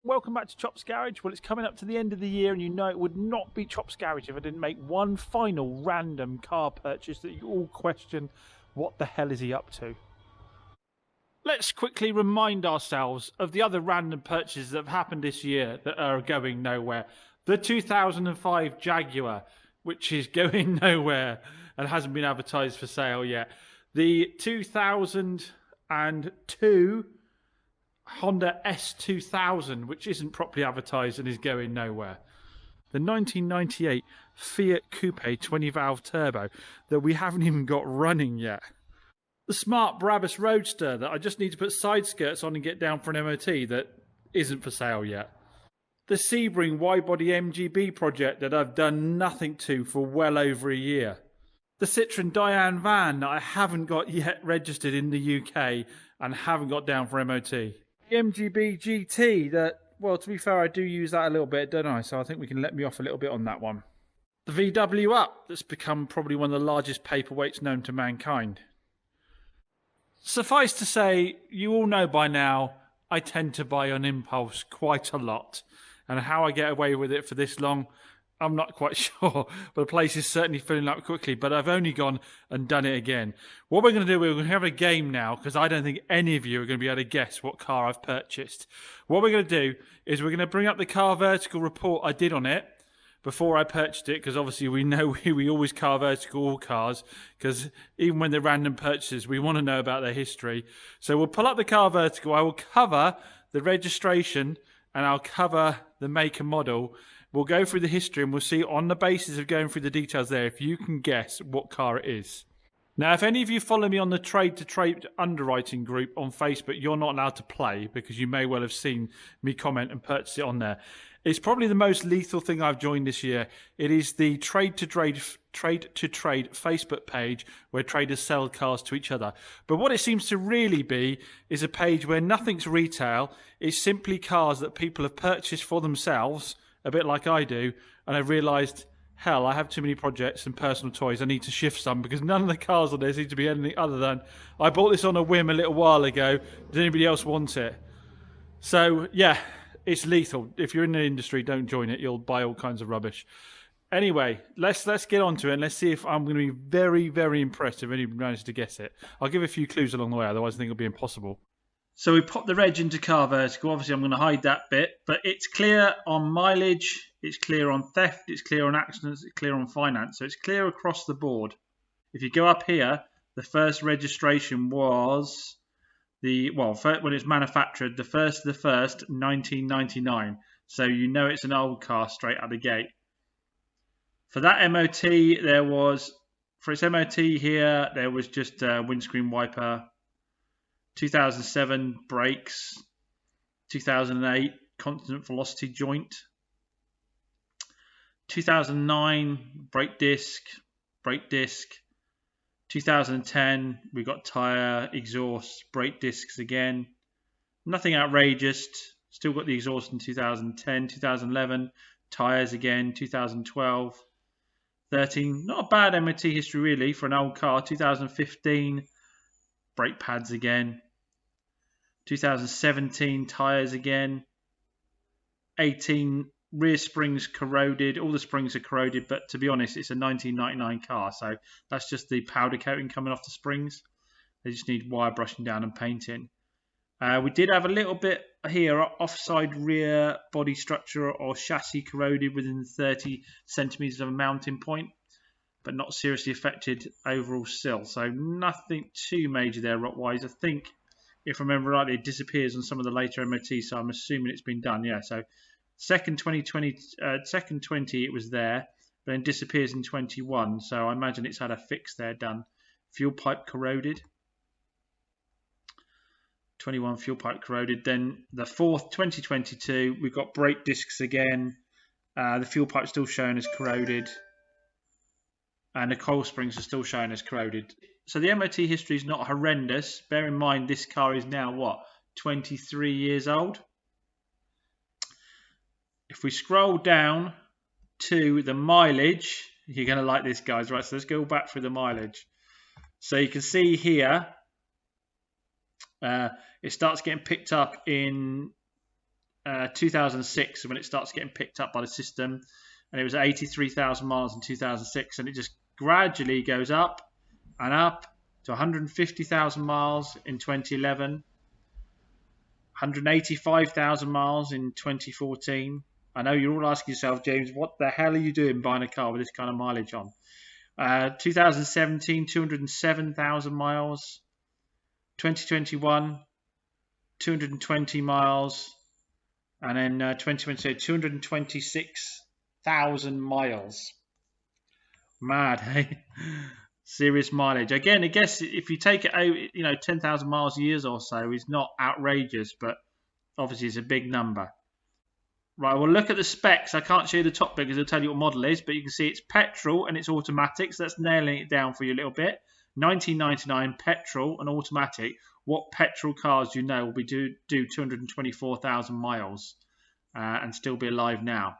Welcome back to Chops Garage. Well, it's coming up to the end of the year, and you know it would not be Chops Garage if I didn't make one final random car purchase that you all question what the hell is he up to. Let's quickly remind ourselves of the other random purchases that have happened this year that are going nowhere. The 2005 Jaguar, which is going nowhere and hasn't been advertised for sale yet. The 2002 Honda S2000, which isn't properly advertised and is going nowhere. The 1998 Fiat Coupe 20 valve turbo that we haven't even got running yet. The smart Brabus Roadster that I just need to put side skirts on and get down for an MOT that isn't for sale yet. The Sebring wide-body MGB project that I've done nothing to for well over a year. The Citroen Diane van that I haven't got yet registered in the UK and haven't got down for MOT. The MGB GT that, well, to be fair, I do use that a little bit, don't I? So I think we can let me off a little bit on that one. The VW Up that's become probably one of the largest paperweights known to mankind. Suffice to say, you all know by now, I tend to buy on impulse quite a lot. And how I get away with it for this long, I'm not quite sure. But the place is certainly filling up quickly. But I've only gone and done it again. What we're going to do, we're going to have a game now, because I don't think any of you are going to be able to guess what car I've purchased. What we're going to do is we're going to bring up the Car Vertical report I did on it before I purchased it, because obviously we know we always Car Vertical all cars, because even when they're random purchases, we want to know about their history. So we'll pull up the Car Vertical. I will cover the registration and I'll cover the make and model. We'll go through the history and we'll see, on the basis of going through the details there, if you can guess what car it is. Now, if any of you follow me on the Trade to Trade underwriting group on Facebook, you're not allowed to play because you may well have seen me comment and purchase it on there. It's probably the most lethal thing I've joined this year. It is the Trade to Trade Facebook page where traders sell cars to each other. But what it seems to really be is a page where nothing's retail. It's simply cars that people have purchased for themselves, a bit like I do, and I've realised, hell, I have too many projects and personal toys. I need to shift some, because none of the cars on there seem to be anything other than, I bought this on a whim a little while ago. Does anybody else want it? So, yeah, it's lethal. If you're in the industry, don't join it. You'll buy all kinds of rubbish. Anyway, let's get on to it, and let's see if I'm going to be very, very impressed if anybody manages to guess it. I'll give a few clues along the way, otherwise I think it'll be impossible. So we pop the reg into Car Vertical. Obviously, I'm going to hide that bit, but it's clear on mileage, it's clear on theft, it's clear on accidents, it's clear on finance. So it's clear across the board. If you go up here, the first registration was when it was manufactured, the 1st of the 1st, 1999. So you know it's an old car straight out of the gate. For that MOT, for its MOT here, there was just a windscreen wiper. 2007 brakes, 2008 constant velocity joint, 2009 brake disc, 2010 we got tyre, exhaust, brake discs again. Nothing outrageous. Still got the exhaust in 2010, 2011 tyres again, 2012, 13. Not a bad MOT history really for an old car. 2015 brake pads again. 2017 tyres again. 18 rear springs corroded. All the springs are corroded, but to be honest, it's a 1999 car, so that's just the powder coating coming off the springs. They just need wire brushing down and painting. We did have a little bit here, offside rear body structure or chassis corroded within 30 centimetres of a mounting point, but not seriously affected overall sill. So nothing too major there rot-wise. I think, if I remember rightly, it disappears on some of the later MOTs, so I'm assuming it's been done. Yeah, so second 20 it was there, but then disappears in 21. So I imagine it's had a fix there done. Fuel pipe corroded. 21 fuel pipe corroded. Then the 4th, 2022, we've got brake discs again. The fuel pipe still showing as corroded. And the coil springs are still showing as corroded. So the MOT history is not horrendous. Bear in mind, this car is now, 23 years old. If we scroll down to the mileage, you're going to like this, guys. Right, so let's go back through the mileage. So you can see here, it starts getting picked up in 2006 when it starts getting picked up by the system, and it was 83,000 miles in 2006, and it just gradually goes up and up to 150,000 miles in 2011, 185,000 miles in 2014. I know you're all asking yourself, James, what the hell are you doing buying a car with this kind of mileage on? 2017, 207,000 miles. 2021, 220 miles. And then 2022, 226,000 miles. Mad, hey? Serious mileage. Again, I guess if you take it out, 10,000 miles a year or so is not outrageous, but obviously it's a big number. Right, well, look at the specs. I can't show you the top bit because it'll tell you what model it is, but you can see it's petrol and it's automatic, so that's nailing it down for you a little bit. 1999 petrol and automatic. What petrol cars do you know will be do 224,000 miles and still be alive now?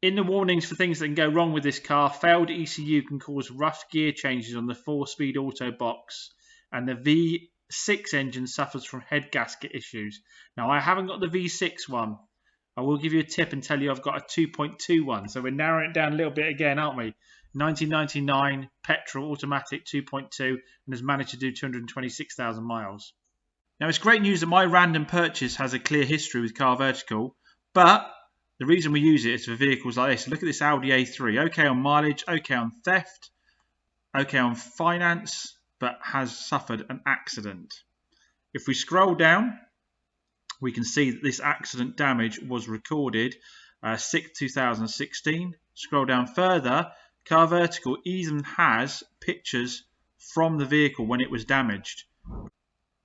In the warnings for things that can go wrong with this car, failed ECU can cause rough gear changes on the 4-speed auto box, and the V6 engine suffers from head gasket issues. Now, I haven't got the V6 one. I will give you a tip and tell you I've got a 2.2 one. So we're narrowing it down a little bit again, aren't we? 1999 petrol automatic 2.2 and has managed to do 226,000 miles. Now, it's great news that my random purchase has a clear history with Car Vertical, but the reason we use it is for vehicles like this. Look at this Audi A3. Okay on mileage, okay on theft, okay on finance, but has suffered an accident. If we scroll down, we can see that this accident damage was recorded 6th 2016. Scroll down further, Car Vertical even has pictures from the vehicle when it was damaged.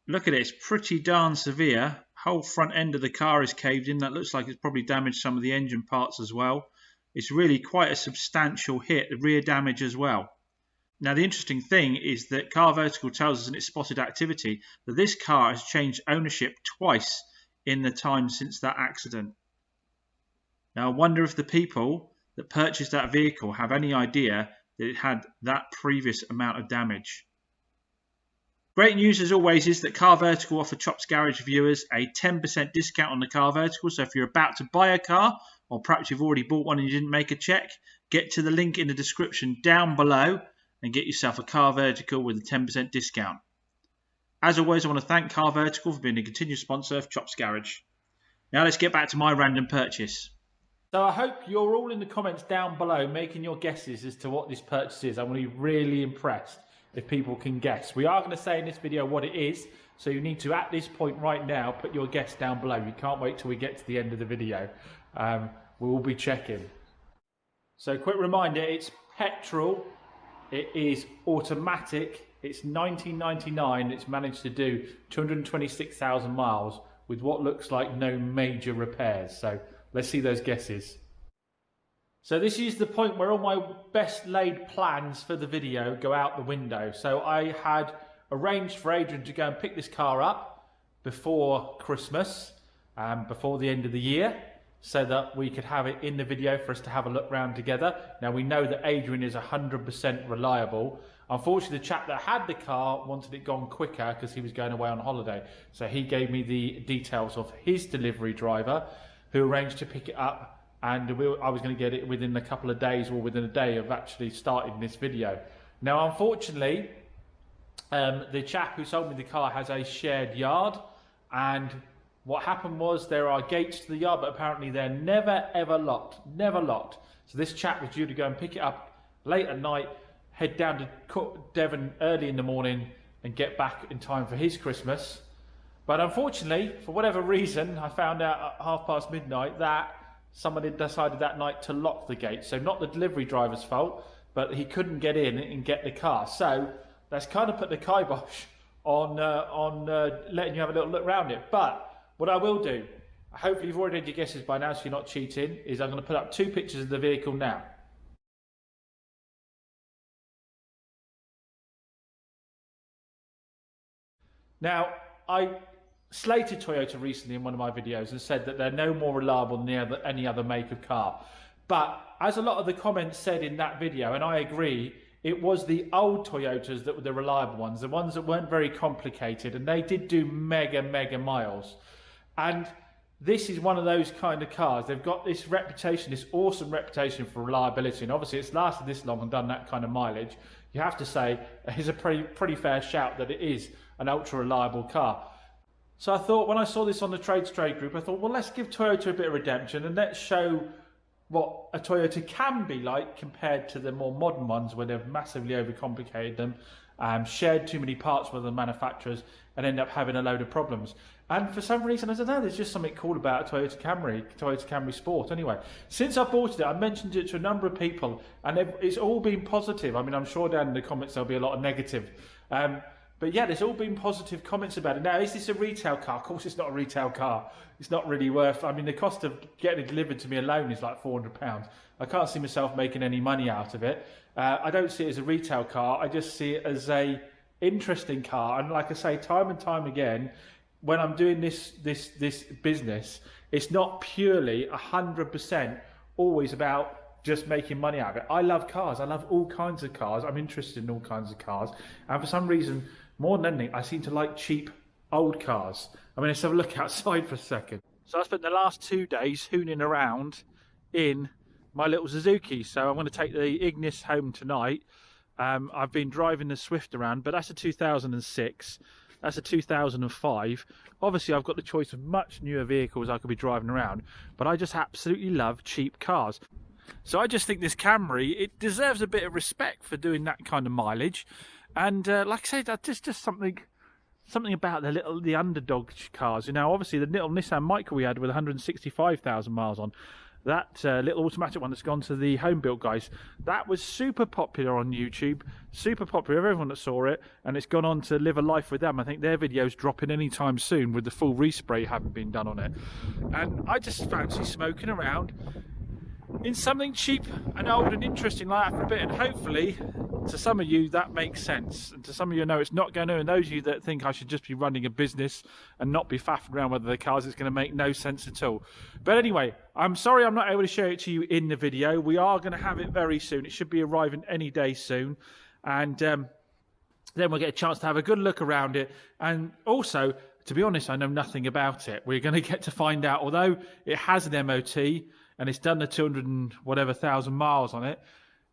Look at it, it's pretty darn severe. Whole front end of the car is caved in. That looks like it's probably damaged some of the engine parts as well. It's really quite a substantial hit, the rear damage as well. Now, the interesting thing is that Car Vertical tells us in its spotted activity that this car has changed ownership twice in the time since that accident. Now, I wonder if the people that purchased that vehicle have any idea that it had that previous amount of damage. Great news as always is that Car Vertical offer Chops Garage viewers a 10% discount on the Car Vertical. So if you're about to buy a car, or perhaps you've already bought one and you didn't make a check, get to the link in the description down below and get yourself a Car Vertical with a 10% discount. As always, I want to thank Car Vertical for being a continued sponsor of Chops Garage. Now let's get back to my random purchase. So I hope you're all in the comments down below making your guesses as to what this purchase is. I'm going to be really impressed if people can guess. We are going to say in this video what it is, so you need to, at this point right now, put your guess down below. You can't wait till we get to the end of the video. We will be checking. So quick reminder, it's petrol, it is automatic, it's 1999, it's managed to do 226,000 miles with what looks like no major repairs. So let's see those guesses. So this is the point where all my best laid plans for the video go out the window. So I had arranged for Adrian to go and pick this car up before Christmas, before the end of the year, so that we could have it in the video for us to have a look round together. Now we know that Adrian is 100% reliable. Unfortunately, the chap that had the car wanted it gone quicker because he was going away on holiday. So he gave me the details of his delivery driver who arranged to pick it up, and I was going to get it within a couple of days or within a day of actually starting this video. Now, unfortunately, the chap who sold me the car has a shared yard, and what happened was there are gates to the yard, but apparently they're never ever locked, never locked. So this chap was due to go and pick it up late at night, head down to Devon early in the morning and get back in time for his Christmas. But unfortunately, for whatever reason, I found out at midnight that somebody decided that night to lock the gate. So not the delivery driver's fault, but he couldn't get in and get the car. So that's kind of put the kibosh on letting you have a little look around it. But what I will do, hopefully you've already had your guesses by now so you're not cheating, is I'm going to put up 2 pictures of the vehicle now. Now, I slated Toyota recently in one of my videos and said that they're no more reliable than any other make of car. But as a lot of the comments said in that video, and I agree, it was the old Toyotas that were the reliable ones, the ones that weren't very complicated, and they did do mega miles. And this is one of those kind of cars. They've got this reputation, this awesome reputation for reliability, and obviously it's lasted this long and done that kind of mileage. You have to say it's a pretty fair shout that it is an ultra reliable car. So I thought, when I saw this on the Trade group, I thought, well, let's give Toyota a bit of redemption and let's show what a Toyota can be like compared to the more modern ones where they've massively overcomplicated them, shared too many parts with the manufacturers and end up having a load of problems. And for some reason, I don't know, there's just something cool about a Toyota Camry Sport. Anyway, since I bought it, I mentioned it to a number of people and it's all been positive. I mean, I'm sure down in the comments there'll be a lot of negative. But yeah, there's all been positive comments about it. Now, is this a retail car? Of course it's not a retail car. It's not really worth, I mean, the cost of getting it delivered to me alone is like £400. I can't see myself making any money out of it. I don't see it as a retail car. I just see it as a interesting car. And like I say, time and time again, when I'm doing this business, it's not purely 100% always about just making money out of it. I love cars. I love all kinds of cars. I'm interested in all kinds of cars. And for some reason, more than anything, I seem to like cheap old cars. I mean, let's have a look outside for a second. So I spent the last 2 days hooning around in my little Suzuki. So I'm going to take the Ignis home tonight. I've been driving the Swift around, but that's a 2006. That's a 2005. Obviously, I've got the choice of much newer vehicles I could be driving around, but I just absolutely love cheap cars. So I just think this Camry, it deserves a bit of respect for doing that kind of mileage. And like I said, that's just something about the underdog cars. You know, obviously the little Nissan Micra we had with 165,000 miles on, that little automatic one that's gone to the home built guys, that was super popular on YouTube, super popular, everyone that saw it, and it's gone on to live a life with them. I think their video's dropping anytime soon with the full respray having been done on it. And I just fancy smoking around in something cheap and old and interesting like that for a bit, and hopefully to some of you that makes sense, and to some of you know it's not going to, and those of you that think I should just be running a business and not be faffing around with the cars, it's going to make no sense at all. But anyway, I'm sorry I'm not able to show it to you in the video. We are going to have it very soon. It should be arriving any day soon, and then we'll get a chance to have a good look around it. And also, to be honest, I know nothing about it. We're going to get to find out. Although it has an MOT and it's done the 200 and whatever thousand miles on it,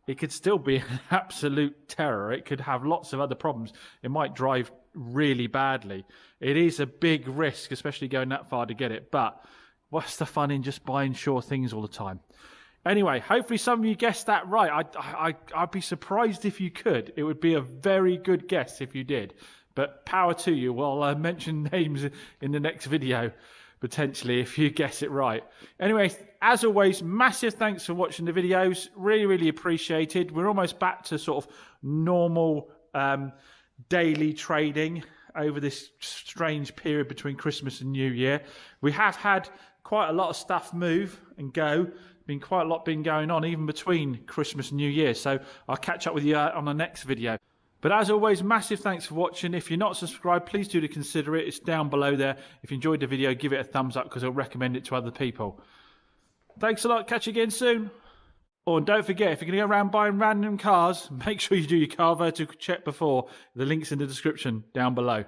it could still be an absolute terror. It could have lots of other problems. It might drive really badly. It is a big risk, especially going that far to get it. But what's the fun in just buying sure things all the time? Anyway, hopefully some of you guessed that right. I'd be surprised if you could. It would be a very good guess if you did. But power to you. Well, I'll mention names in the next video, potentially, if you guess it right. Anyway, as always, massive thanks for watching the videos. Really appreciated. We're almost back to sort of normal daily trading over this strange period between Christmas and New Year. We have had quite a lot of stuff move and go. Been quite a lot going on even between Christmas and New Year. So I'll catch up with you on the next video. But as always, massive thanks for watching. If you're not subscribed, please do consider it. It's down below there. If you enjoyed the video, give it a thumbs up because I'll recommend it to other people. Thanks a lot. Catch you again soon. Oh, and don't forget, if you're going to go around buying random cars, make sure you do your car vertical check before. The link's in the description down below.